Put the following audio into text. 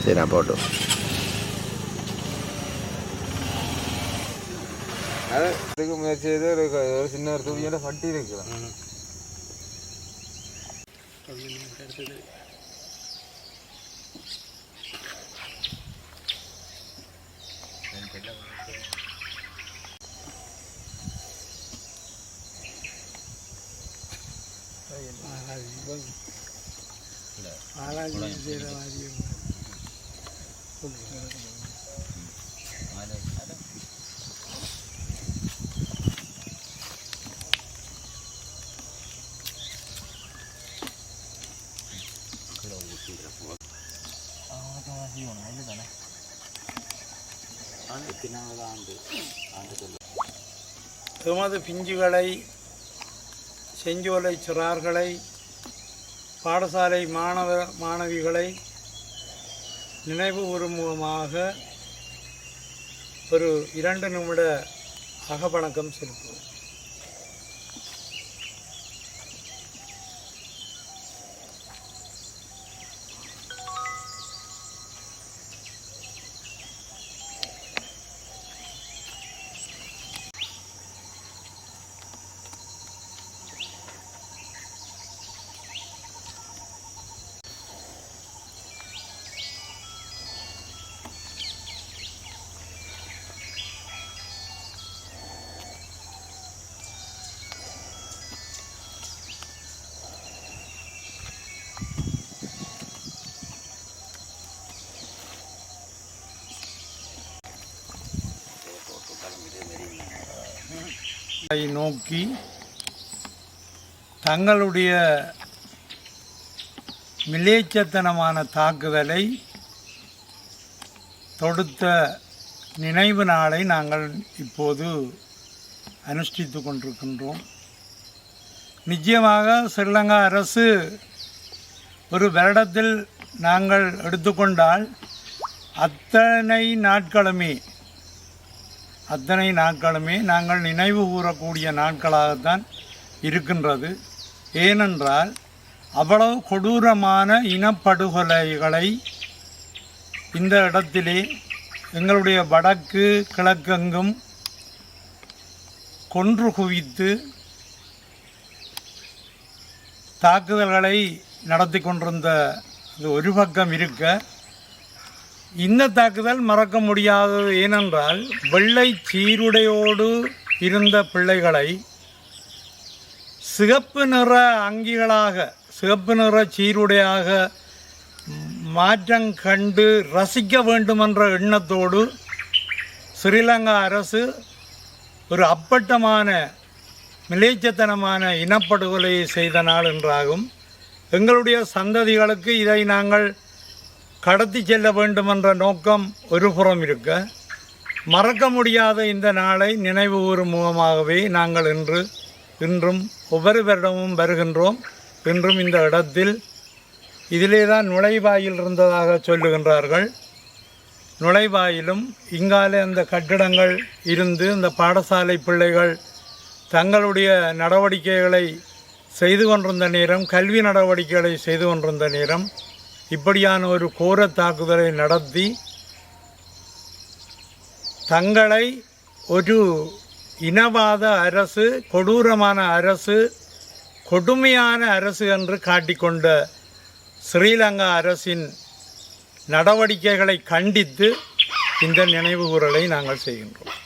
சரி நான் போட்டோம். அதுக்கு முயற்சி செய்து ஒரு சின்ன ஒரு துணியோட பட்டி இருக்கிறேன். எமது பிஞ்சுகளை, செஞ்சோலை சிறார்களை, பாடசாலை மாணவிகளை நினைவு உருமுகமாக ஒரு 2 நிமிட அகவணக்கம் செலுத்துவோம். நோக்கி தங்களுடைய மிலேச்சத்தனமான தாக்குதலை தொடுத்த நினைவு நாளை நாங்கள் இப்போது அனுஷ்டித்து கொண்டிருக்கின்றோம். நிச்சயமாக ஸ்ரீலங்கா அரசு ஒரு வருடத்தில் நாங்கள் எடுத்துக்கொண்டால் அத்தனை நாட்களுமே நாங்கள் நினைவு கூறக்கூடிய நாட்களாகத்தான் இருக்கின்றது. ஏனென்றால் அவ்வளவு கொடூரமான இனப்படுகொலைகளை இந்த இடத்திலே எங்களுடைய வடக்கு கிழக்கெங்கும் கொன்று குவித்து தாக்குதல்களை நடத்தி கொண்டிருந்த ஒரு பக்கம் இருக்க, இந்த தாக்குதல் மறக்க முடியாதது. ஏனென்றால் வெள்ளை சீருடையோடு இருந்த பிள்ளைகளை சிகப்பு நிற அங்கிகளாக, சிகப்பு நிற சீருடையாக மாற்றம் கண்டு ரசிக்க வேண்டுமென்ற எண்ணத்தோடு ஸ்ரீலங்கா அரசு ஒரு அப்பட்டமான மிலேச்சத்தனமான இனப்படுகொலையை செய்த நாள் என்றாகும். எங்களுடைய சந்ததிகளுக்கு இதை நாங்கள் கடத்தி செல்ல வேண்டுமென்ற நோக்கம் ஒரு புறம் இருக்க, மறக்க முடியாத இந்த நாளை நினைவு கூறும் முகமாகவே நாங்கள் இன்றும் ஒவ்வொரு வருடமும் வருகின்றோம். இன்றும் இந்த இடத்தில் இதிலே தான் நுழைவாயில் இருந்ததாக சொல்லுகின்றார்கள். நுழைவாயிலும் இங்காலே அந்த கட்டிடங்கள் இருந்து இந்த பாடசாலை பிள்ளைகள் தங்களுடைய நடவடிக்கைகளை செய்து கொண்டிருந்த நேரம், கல்வி நடவடிக்கைகளை செய்து கொண்டிருந்த நேரம் இப்படியான ஒரு கோர தாக்குதலை நடத்தி தங்களை ஒரு இனவாத அரசு, கொடூரமான அரசு, கொடுமையான அரசு என்று காட்டிக்கொண்ட ஸ்ரீலங்கா அரசின் நடவடிக்கைகளை கண்டித்து இந்த நினைவுகூறலை நாங்கள் செய்கின்றோம்.